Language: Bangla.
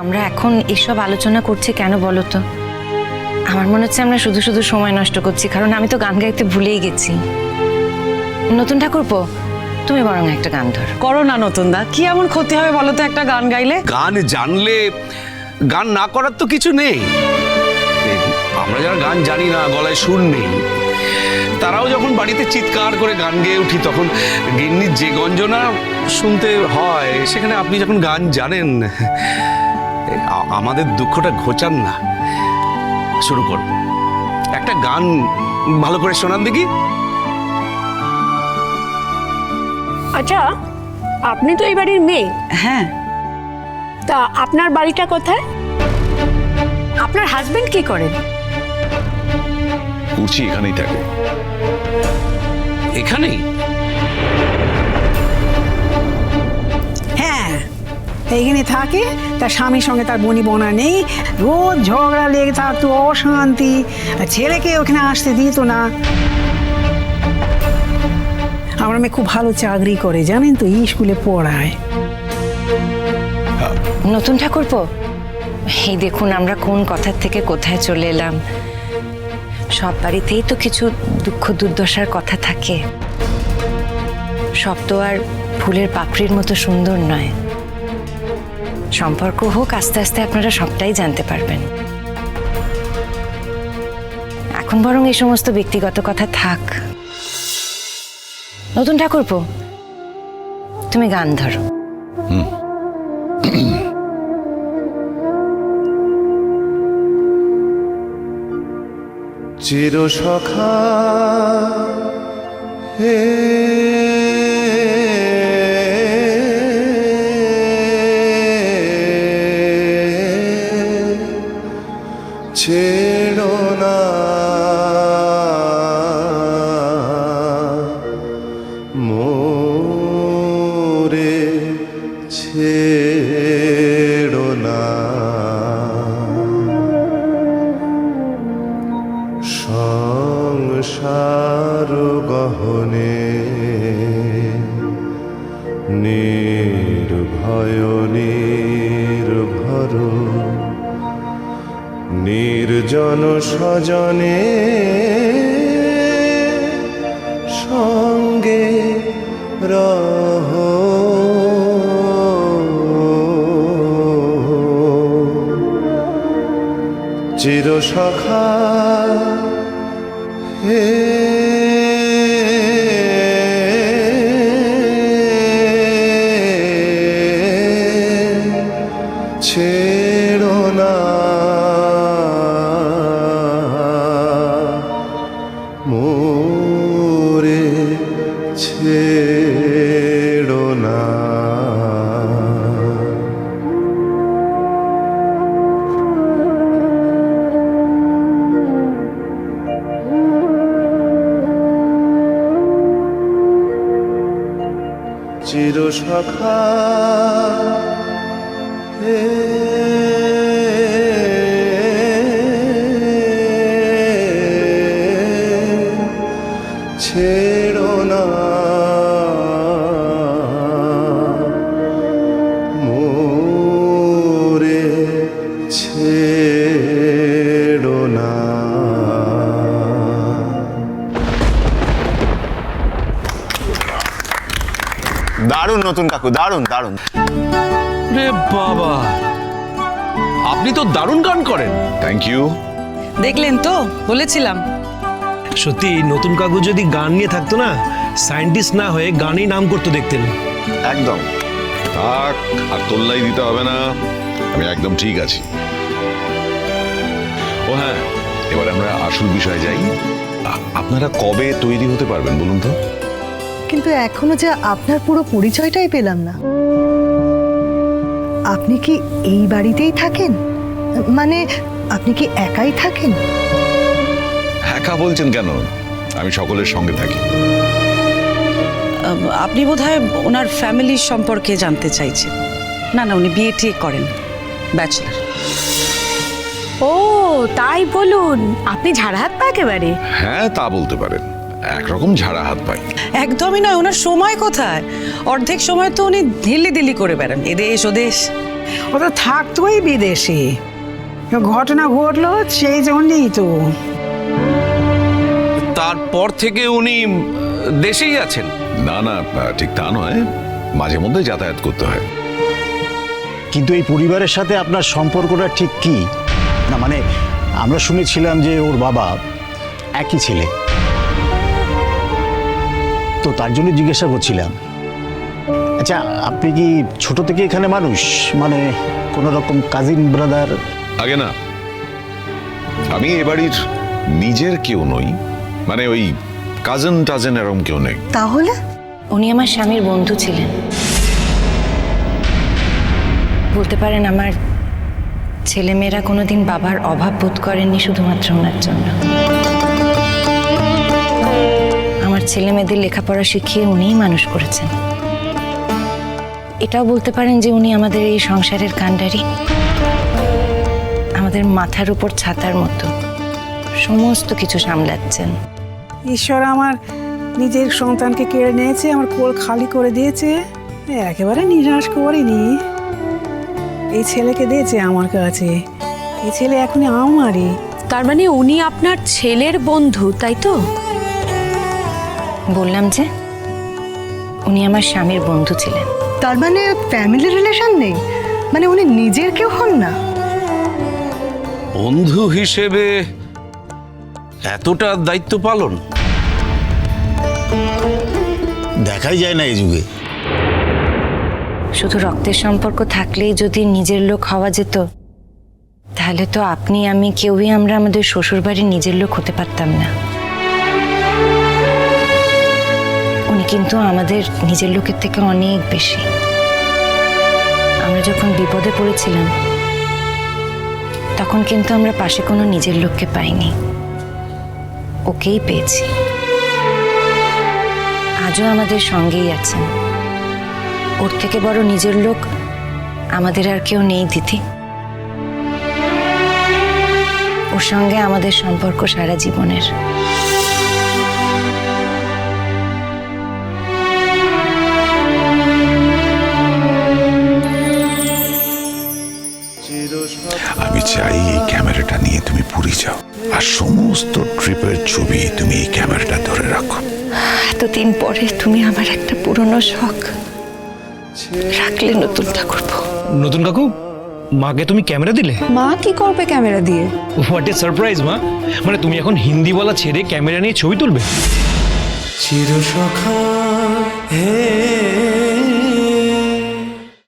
আমরা এখন এসব আলোচনা করছি কেন বলো তো? আমার মনে হচ্ছে আমরা শুধু শুধু সময় নষ্ট করছি, কারণ আমি তো গান গাইতে ভুলেই গেছি। নতুন ঠাকুরপো, তুমি বরং একটা গান ধরো। করো না নতুন দা, কি এমন ক্ষতি হবে বলো তো একটা গান গাইলে? গান জানলে গান না করার তো কিছু নেই। আমরা যারা গান জানি না, গলায় সুর নেই, তারাও যখন বাড়িতে চিৎকার করে গান গেয়ে উঠি, তখন গিন্নির যে গঞ্জনা শুনতে হয়, সেখানে আপনি যখন গান জানেন, আমাদের দুঃখটা ঘোচান না। শুরু করব, একটা গান ভালো করে শোনান দেখি। আচ্ছা, আপনি তো এই বাড়ির মেয়ে। হ্যাঁ। তা আপনার বাড়িটা কোথায়? আপনার হাজবেন্ড কি করেন? কুচি এখানেই থাকে। এখানেই? হ্যাঁ, এইখানে থাকে। তার স্বামীর সঙ্গে তার বনি বোনা নেই, রোজ ঝগড়া লেগে থাকতো, অশান্তি। ছেলেকে ওখানে আসতে দিত না। আমার মেয়ে খুব ভালো চাকরি করে, জানেন তো, স্কুলে পড়ায়। নতুন ঠাকুরপো, এই দেখুন আমরা কোন কথার থেকে কোথায় চলে এলাম। সব বাড়িতেই তো কিছু দুঃখ দুর্দশার কথা থাকে। সব তো আর ফুলের পাপড়ির মতো সুন্দর নয়। সম্পর্ক হোক, আস্তে আস্তে আপনারা সবটাই জানতে পারবেন। এখন বরং এই সমস্ত ব্যক্তিগত কথা থাক। নতুন ঠাকুরপো, তুমি গান ধরো। চির সখা হে ছেড়ো না মোরে, ছেড়ো না সংসার গহনে নির্ভয় নির্ভর নির্জন স্বজনে সঙ্গে রহ চির সখা হে ছেড়ো না মোরে, ছেড়ো না। চির সখা হে ছেড়ো না মোরে, ছেড়ো না। দারুণ নতুন কাকু, দারুণ দারুণ। রে বাবা, আপনি তো দারুণ গান করেন। Thank you. দেখলেন তো, বলেছিলাম। সত্যি নতুন কাকু যদি গান নিয়ে থাকতো না, সায়েন্টিস্ট না হয়ে গানেই নাম করতো দেখতেন। একদম। থাক, আর তোল্লাই দিতে হবে না, আমি একদম ঠিক আছি। ও হ্যাঁ, এবার আমরা আসল বিষয়ে যাই। আপনারা কবে তৈরি হতে পারবেন বলুন তো? কিন্তু এখনো যে আপনার পুরো পরিচয়টাই পেলাম না। আপনি কি এই বাড়িতেই থাকেন? মানে আপনি কি একাই থাকেন? একা বলছেন কেন? আমি সকলের সঙ্গে থাকি। আপনি বোধহয় ওনার ফ্যামিলির সম্পর্কে জানতে চাইছেন। না না, উনি বিয়ে টিয়ে করেন, ব্যাচেলার। ও তাই বলুন, আপনি ঝাড়হাত পা একেবারে। হ্যাঁ, তা বলতে পারেন। একরকম ঝাড়া হাত পাই। একদমই নয়, ওনার সময় কোথায়? অর্ধেক সময় তো উনি ঢিল্লি দিল্লি করে বেড়ান, এদেশ ওদেশ। ও তো থাকতোই বিদেশে, ঘটনা ঘটলো সেই জন্যেই তো। তারপর থেকে উনি দেশেই আছেন? না না, ঠিক তা নয়, মাঝে মধ্যে যাতায়াত করতে হয়। কিন্তু এই পরিবারের সাথে আপনার সম্পর্কটা ঠিক কি? না মানে আমরা শুনেছিলাম যে ওর বাবা একই ছেলে, তো তার জন্য জিজ্ঞাসা করছিলাম। আচ্ছা, আপনি কি ছোট থেকে এখানে মানুষ, মানে কোনো রকম কাজিন ব্রাদার? আগে না, আমি এ বাড়ির নিজের কেউ নই, মানে ওই কাজিন টাজেন এরকম কেউ নেই। তাহলে উনি আমার স্বামীর বন্ধু ছিলেন। বলতে পারেন আমার ছেলেমেয়েরা কোনোদিন বাবার অভাব বোধ করেননি শুধুমাত্র ওনার জন্য। আমার ছেলে মেয়েদের লেখাপড়া শিখিয়ে উনিই মানুষ করেছেন। এটাও বলতে পারেন যে উনি আমাদের এই সংসারের কাণ্ডারি, আমাদের মাথার উপর ছাতার মতো সমস্ত কিছু সামলাচ্ছেন। ঈশ্বর আমার নিজের সন্তানকে কেড়ে নিয়েছে, আমার কোল খালি করে দিয়েছে, একেবারে নিরাশ করিনি। এই ছেলেকে দিয়েছে আমার কাছে, এই ছেলে এখনই আমারই। তার মানে উনি আপনার ছেলের বন্ধু, তাই তো? বললাম যে উনি আমার স্বামীর বন্ধু ছিলেন। তার মানে ফ্যামিলি রিলেশন নেই, মানে উনি নিজের কেউ হন না? বন্ধু হিসেবে এতটা দায়িত্ব পালন দেখাই যায় না এই যুগে। শুধু রক্তের সম্পর্ক থাকলেই যদি নিজের লোক হওয়া যেত, তাহলে তো আপনি আমি কেউই আমরা আমাদের শ্বশুরবাড়ির নিজের লোক হতে পারতাম না। উনি কিন্তু আমাদের নিজের লোকের থেকে অনেক বেশি। আমরা যখন বিপদে পড়েছিলাম তখন কিন্তু আমরা পাশে কোনো নিজের লোককে পাইনি, ওকেই পেয়েছি। আজও আমাদের সঙ্গেই আছেন। ওর থেকে বড় নিজের লোক আমাদের আর কেউ নেই দিদি। ওর সঙ্গে আমাদের সম্পর্ক সারা জীবনের। আমি চাই এই ক্যামেরাটা নিয়ে তুমি পুরী যাও, আর সমস্ত ট্রিপের ছবি তুমি এই ক্যামেরাটা ধরে রাখো। এতদিন পরে তুমি আমার একটা পুরনো শখ রাখলে নতুনটা করবো। নতুন কাকু, মাকে তুমি ক্যামেরা দিলে? মা কি করবে ক্যামেরা দিয়ে? হোয়াট এ সারপ্রাইজ মা! মানে তুমি এখন হিন্দি বলা ছেড়ে ক্যামেরা নিয়ে ছবি তুলবে? চির সখা হে